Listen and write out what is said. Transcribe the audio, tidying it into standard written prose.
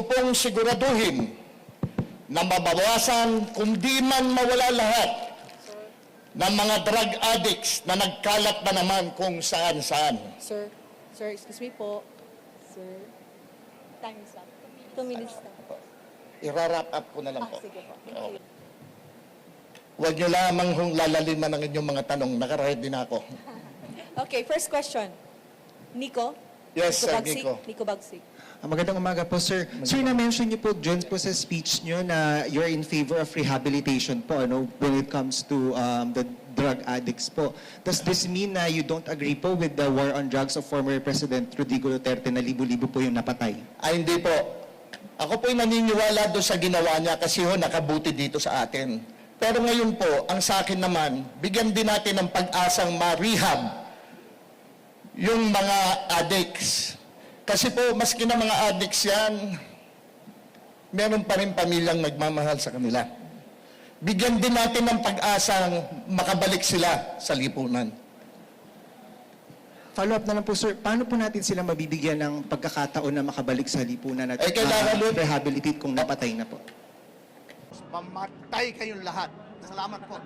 ko pong siguraduhin na mabawasan kundi man mawala lahat ng mga drug addicts na nagkalat na naman kung saan-saan. Sir, excuse me po. Sir, time is up. 2 minutes na. I-wrap up ko na lang po. Sige po. Oo. Huwag niyo lamang hong lalaliman ang inyong mga tanong. Nakarahit din ako. Okay, first question. Nico? Yes, Sir Bagsik? Nico. Nico Bagsik. Magandang umaga po, sir. Sir, na-mention niyo po dyan po sa speech niyo na you're in favor of rehabilitation po when it comes to the drug addicts po. Does this mean na you don't agree po with the war on drugs of former President Rodrigo Duterte na libo-libo po yung napatay? Ay, hindi po. Ako po'y naniniwala doon sa ginawa niya kasi nakabuti dito sa atin. Pero ngayon po, ang sa akin naman, bigyan din natin ng pag-asang ma-rehab yung mga addicts. Kasi po, maski na mga addicts yan, meron pa rin pamilyang nagmamahal sa kanila. Bigyan din natin ng pag-asang makabalik sila sa lipunan. Follow-up na lang po, sir. Paano po natin sila mabibigyan ng pagkakataon na makabalik sa lipunan at kailangan rehabilitate kung napatay na po? Mamatay kayong lahat. Salamat po.